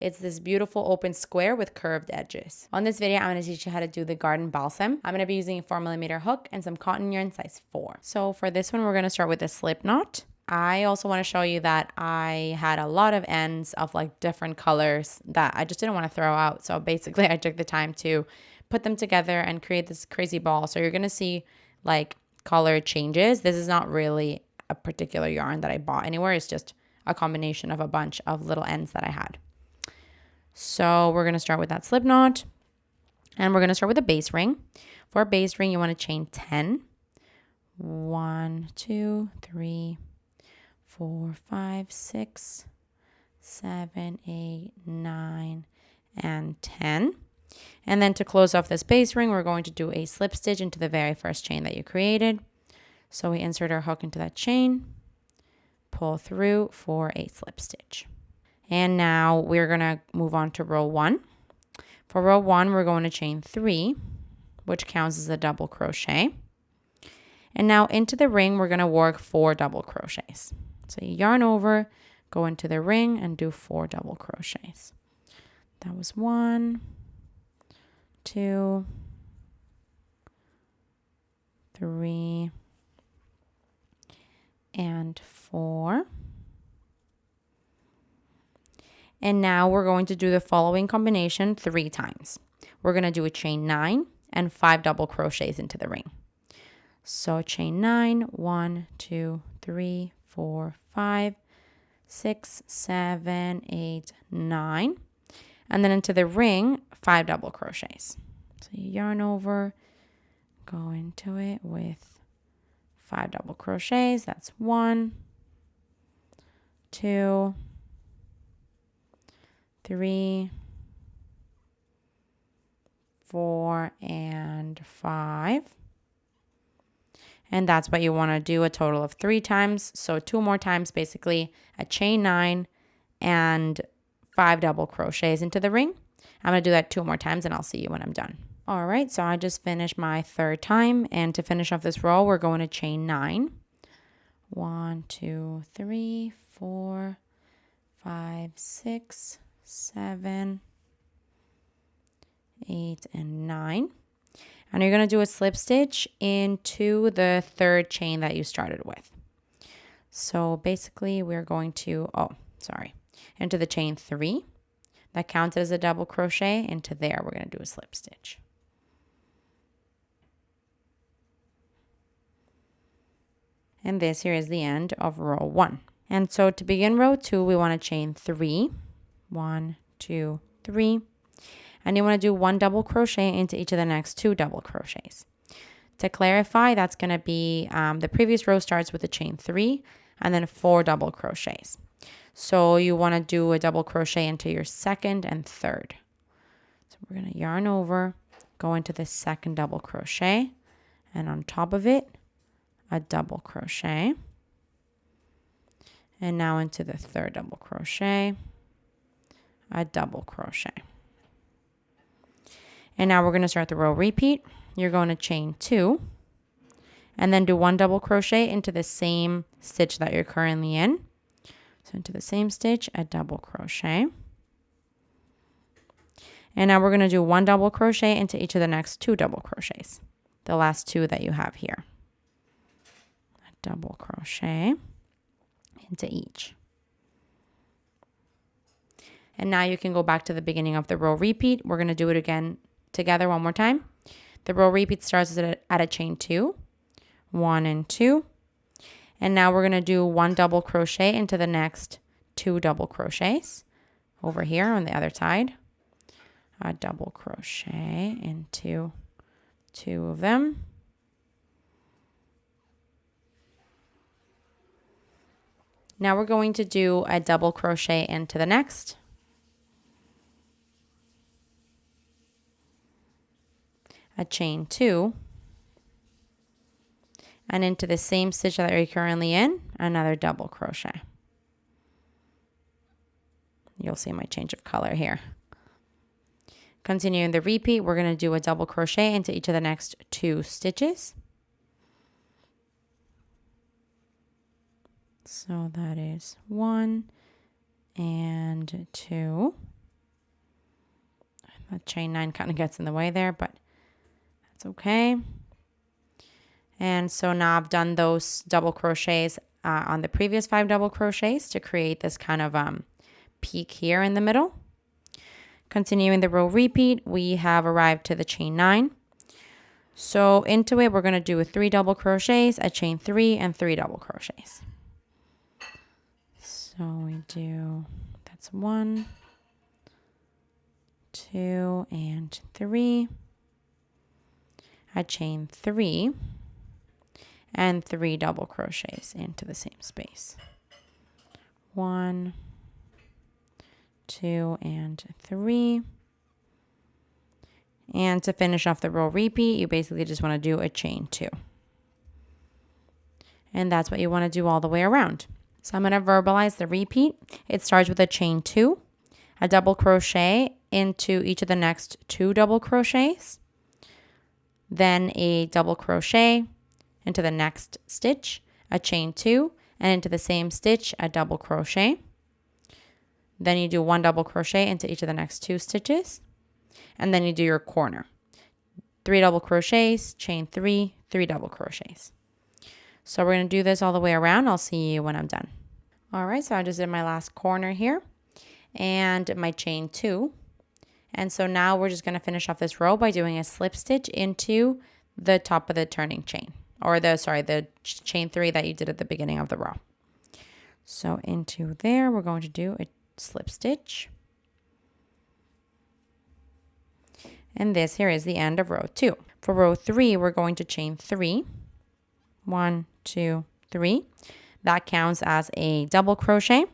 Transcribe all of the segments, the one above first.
It's this beautiful open square with curved edges. On this video, I'm going to teach you how to do the Garden Balsam. I'm going to be using a 4mm hook and some cotton yarn size 4. So for this one, we're going to start with a slip knot. I also want to show you that I had a lot of ends of like different colors that I just didn't want to throw out. So basically I took the time to put them together and create this crazy ball. So you're going to see like color changes. This is not really a particular yarn that I bought anywhere. It's just a combination of a bunch of little ends that I had. So we're going to start with that slip knot, and we're going to start with a base ring. For a base ring, you want to chain 10. 1, 2, 3, 4, 5, 6, 7, 8, 9, and 10. And then to close off this base ring, we're going to do a slip stitch into the very first chain that you created. So we insert our hook into that chain, pull through for a slip stitch. And now we're going to move on to row 1. For row 1, we're going to chain 3, which counts as a double crochet. And now into the ring, we're going to work 4 double crochets. So you yarn over, go into the ring, and do 4 double crochets. That was 1, 2, 3, and 4. And now we're going to do the following combination 3 times. We're going to do a chain 9 and 5 double crochets into the ring. So chain 9, 1, 2, 3, 4, 5, 6, 7, 8, 9. And then into the ring, 5 double crochets. So you yarn over, go into it with 5 double crochets. That's 1, 2, 3, 4, and 5. And that's what you want to do a total of 3 times. So 2 more times, basically a chain 9 and 5 double crochets into the ring. I'm going to do that 2 more times and I'll see you when I'm done. All right, so I just finished my 3rd time. And to finish off this row, we're going to chain 9. 1, 2, 3, 4, 5, 6, 7, 8, and 9. And you're going to do a slip stitch into the 3rd chain that you started with. So basically we're going to, into the chain 3. That counted as a double crochet. Into there, we're going to do a slip stitch. And this here is the end of row 1. And so to begin row 2, we want to chain 3. 1, 2, 3. And you want to do 1 double crochet into each of the next 2 double crochets. To clarify, that's going to be the previous row starts with a chain 3 and then 4 double crochets. So you want to do a double crochet into your 2nd and 3rd. So we're going to yarn over, go into the 2nd double crochet, and on top of it, a double crochet. And now into the 3rd double crochet, a double crochet. And now we're going to start the row repeat. You're going to chain 2 and then do 1 double crochet into the same stitch that you're currently in. So into the same stitch, a double crochet. And now we're going to do 1 double crochet into each of the next 2 double crochets, the last 2 that you have here. A double crochet into each. And now you can go back to the beginning of the row repeat. We're going to do it again together one more time. The row repeat starts at a chain 2, 1 and 2. And now we're going to do 1 double crochet into the next 2 double crochets over here on the other side. A double crochet into 2 of them. Now we're going to do a double crochet into the next. A chain 2, and into the same stitch that you're currently in, another double crochet. You'll see my change of color here. Continuing the repeat, we're going to do a double crochet into each of the next 2 stitches. So that is 1 and 2. That chain 9 kind of gets in the way there, but that's okay. And so now I've done those double crochets on the previous 5 double crochets to create this kind of peak here in the middle. Continuing the row repeat, we have arrived to the chain 9. So into it, we're going to do 3 double crochets, a chain 3, and 3 double crochets. So we do, that's 1, 2, and 3. A chain 3, and 3 double crochets into the same space. 1, 2, and 3. And to finish off the row repeat, you basically just want to do a chain 2. And that's what you want to do all the way around. So I'm going to verbalize the repeat. It starts with a chain 2, a double crochet into each of the next 2 double crochets, then a double crochet into the next stitch, a chain 2, and into the same stitch, a double crochet. Then you do 1 double crochet into each of the next 2 stitches, and then you do your corner. 3 double crochets, chain 3, 3 double crochets. So we're going to do this all the way around. I'll see you when I'm done. All right, so I just did my last corner here and my chain 2. And so now we're just going to finish off this row by doing a slip stitch into the top of the turning chain, or the chain 3 that you did at the beginning of the row. So into there, we're going to do a slip stitch. And this here is the end of row 2. For row 3, we're going to chain 3. 1, 2, 3. That counts as a double crochet.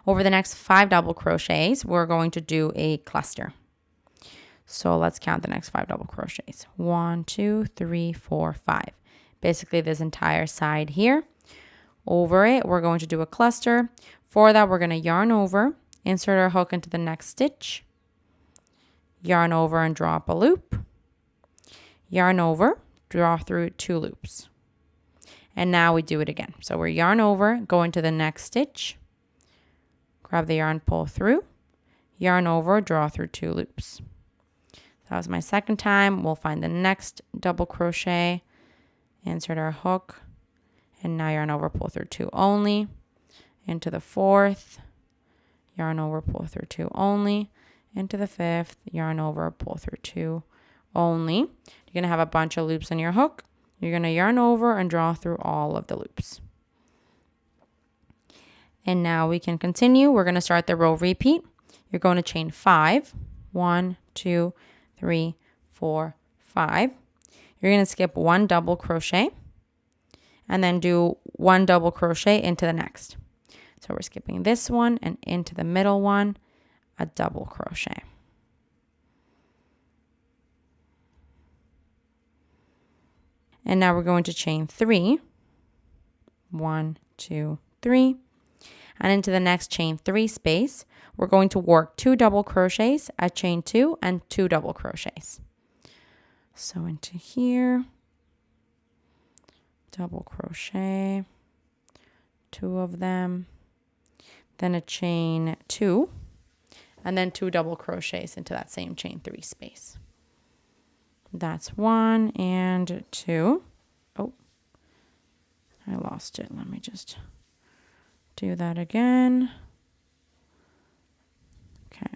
Over the next 5 double crochets, we're going to do a cluster. So let's count the next 5 double crochets. 1, 2, 3, 4, 5. Basically this entire side here. Over it, we're going to do a cluster. For that, we're going to yarn over, insert our hook into the next stitch, yarn over and draw up a loop, yarn over, draw through 2 loops. And now we do it again. So we're yarn over, go into the next stitch, grab the yarn, pull through, yarn over, draw through 2 loops. That was my second time. We'll find the next double crochet, insert our hook, and now yarn over, pull through 2 only, into the 4th, yarn over, pull through 2 only, into the 5th, yarn over, pull through 2 only. You're going to have a bunch of loops on your hook. You're going to yarn over and draw through all of the loops. And now we can continue. We're going to start the row repeat. You're going to chain 5. 1, 2, 3, 4, 5. You're going to skip 1 double crochet and then do 1 double crochet into the next. So we're skipping this one and into the middle one, a double crochet. And now we're going to chain 3. 1, 2, 3. And into the next chain 3 space, we're going to work 2 double crochets, a chain 2, and 2 double crochets. So into here, double crochet, 2 of them, then a chain 2, and then 2 double crochets into that same chain 3 space. That's 1 and 2. Oh, I lost it. Let me just do that again. Okay.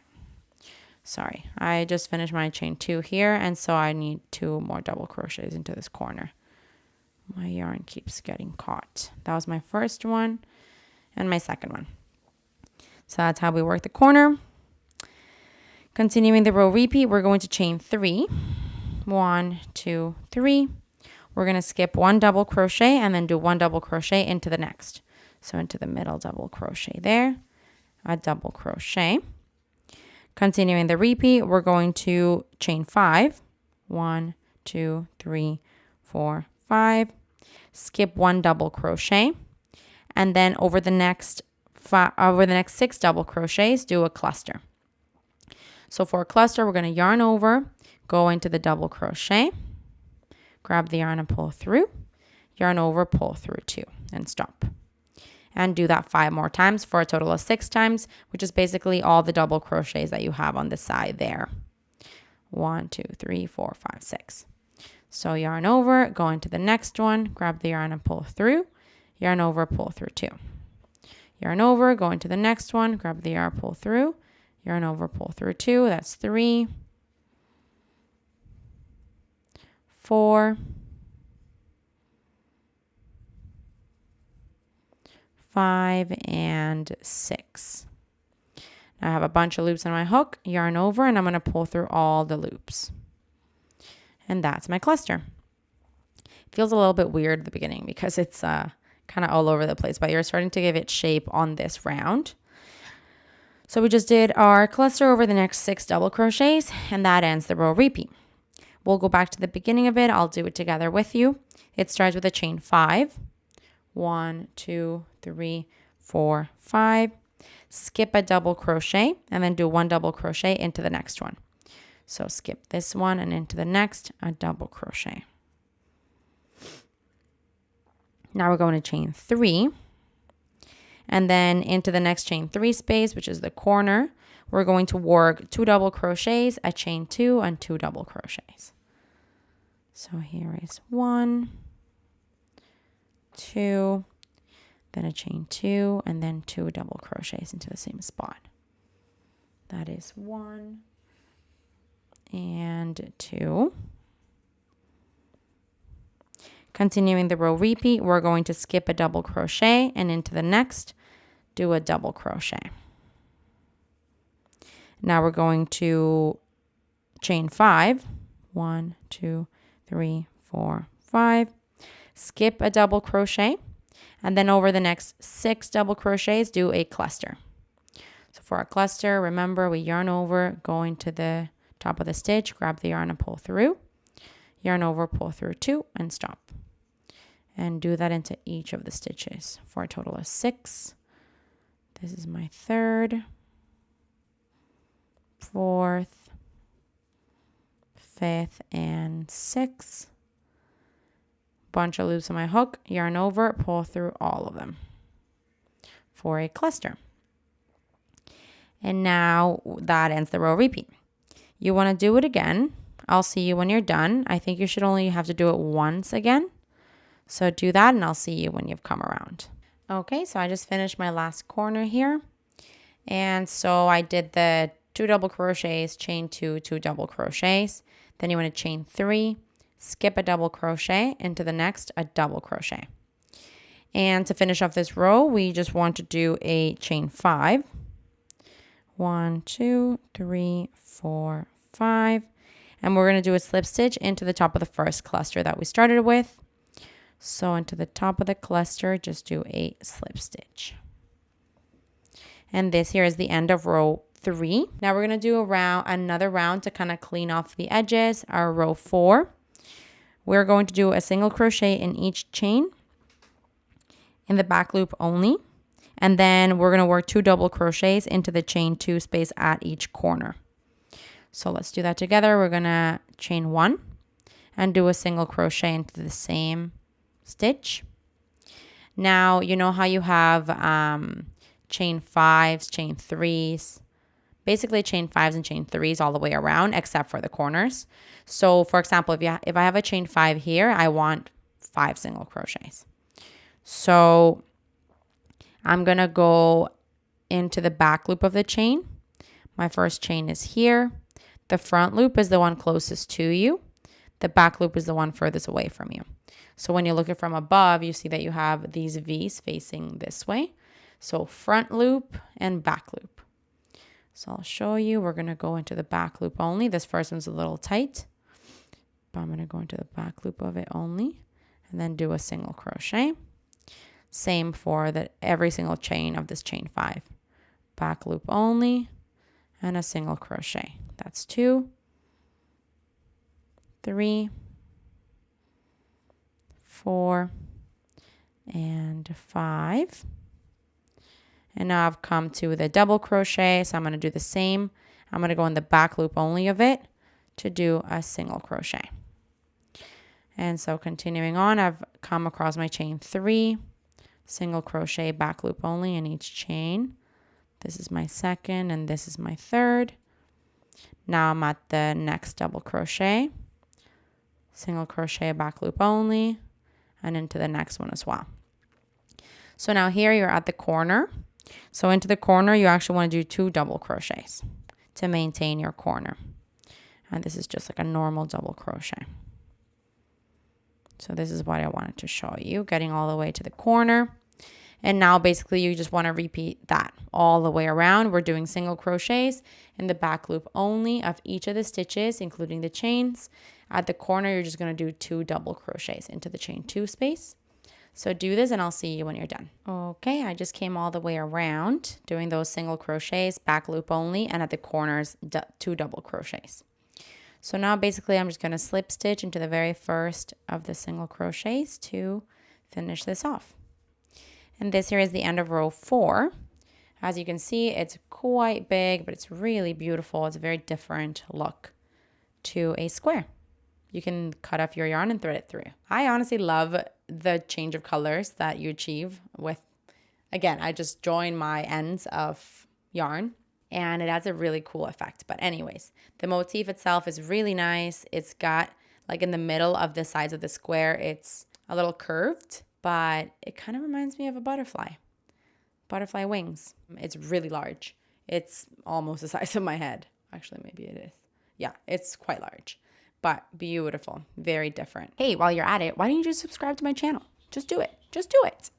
Sorry, I just finished my chain 2 here, and so I need 2 more double crochets into this corner. My yarn keeps getting caught. That was my first one and my second one. So that's how we work the corner. Continuing the row repeat, we're going to chain 3. 1, 2, 3. We're going to skip 1 double crochet and then do 1 double crochet into the next. So into the middle double crochet there, a double crochet. Continuing the repeat, we're going to chain 5. 1, 2, 3, 4, 5. Skip 1 double crochet, and then over the next 6 double crochets, do a cluster. So for a cluster, we're going to yarn over, go into the double crochet, grab the yarn and pull through, yarn over, pull through 2, and stop. and do that 5 more times for a total of 6 times, which is basically all the double crochets that you have on the side there. 1, 2, 3, 4, 5, 6. So yarn over, go into the next one, grab the yarn and pull through, yarn over, pull through 2. Yarn over, go into the next one, grab the yarn, pull through, yarn over, pull through 2, that's 3, 4, 5, and 6. Now I have a bunch of loops on my hook, yarn over, and I'm going to pull through all the loops. And that's my cluster. It feels a little bit weird at the beginning because it's kind of all over the place, but you're starting to give it shape on this round. So we just did our cluster over the next 6 double crochets, and that ends the row repeat. We'll go back to the beginning of it. I'll do it together with you. It starts with a chain 5. 1, 2, 3, 4, 5. Skip a double crochet and then do 1 double crochet into the next one. So skip this one and into the next, a double crochet. Now we're going to chain 3 and then into the next chain 3 space, which is the corner. We're going to work 2 double crochets, a chain 2 and 2 double crochets. So here is 1, 2, then a chain 2 and then 2 double crochets into the same spot. That is 1 and 2. Continuing the row repeat, we're going to skip a double crochet and into the next do a double crochet. Now we're going to chain 5. 1, 2, 3, 4, 5. Skip a double crochet and then over the next 6 double crochets do a cluster. So for our cluster, remember we yarn over, go into the top of the stitch, grab the yarn and pull through, yarn over, pull through 2 and stop. And do that into each of the stitches for a total of 6. This is my 3rd, 4th, 5th, and 6th. Bunch of loops on my hook, yarn over, pull through all of them for a cluster. And now that ends the row repeat. You want to do it again. I'll see you when you're done. I think you should only have to do it once again. So do that and I'll see you when you've come around. Okay, so I just finished my last corner here. And so I did the 2 double crochets, chain 2, 2 double crochets. Then you want to chain 3, skip a double crochet into the next, a double crochet. And to finish off this row, we just want to do a chain 5. 1, 2, 3, 4, 5. And we're going to do a slip stitch into the top of the first cluster that we started with. So into the top of the cluster, just do a slip stitch. And this here is the end of row 3. Now we're going to do another round to kind of clean off the edges. Our row 4. We're going to do a single crochet in each chain in the back loop only. And then we're going to work 2 double crochets into the chain 2 space at each corner. So let's do that together. We're going to chain 1 and do a single crochet into the same stitch. Now, you know how you have chain 5s, chain 3s, basically chain 5s and chain 3s all the way around except for the corners. So for example, if I have a chain 5 here, I want 5 single crochets. So I'm going to go into the back loop of the chain. My first chain is here. The front loop is the one closest to you. The back loop is the one furthest away from you. So when you look at it from above, you see that you have these V's facing this way. So front loop and back loop. So I'll show you. We're going to go into the back loop only. This first one's a little tight, but I'm going to go into the back loop of it only and then do a single crochet. Same for every single chain of this chain 5. Back loop only and a single crochet. That's 2, 3, 4, and 5. And now I've come to the double crochet, so I'm going to do the same. I'm going to go in the back loop only of it to do a single crochet. And so continuing on, I've come across my chain 3, single crochet back loop only in each chain. This is my second and this is my third. Now I'm at the next double crochet, single crochet back loop only, and into the next one as well. So now here you're at the corner. So into the corner, you actually want to do 2 double crochets to maintain your corner. And this is just like a normal double crochet. So this is what I wanted to show you, getting all the way to the corner. And now basically you just want to repeat that all the way around. We're doing single crochets in the back loop only of each of the stitches, including the chains. At the corner, you're just going to do 2 double crochets into the chain 2 space. So do this and I'll see you when you're done. Okay, I just came all the way around doing those single crochets, back loop only, and at the corners, 2 double crochets. So now basically I'm just going to slip stitch into the very first of the single crochets to finish this off. And this here is the end of row 4. As you can see, it's quite big, but it's really beautiful. It's a very different look to a square. You can cut off your yarn and thread it through. I honestly love the change of colors that you achieve with, again, I just join my ends of yarn and it adds a really cool effect. But anyways, the motif itself is really nice. It's got like in the middle of the sides of the square, it's a little curved, but it kind of reminds me of a butterfly wings. It's really large. It's almost the size of my head. Actually, maybe it is. Yeah, it's quite large, but beautiful, very different. Hey, while you're at it, why don't you just subscribe to my channel? Just do it. Just do it.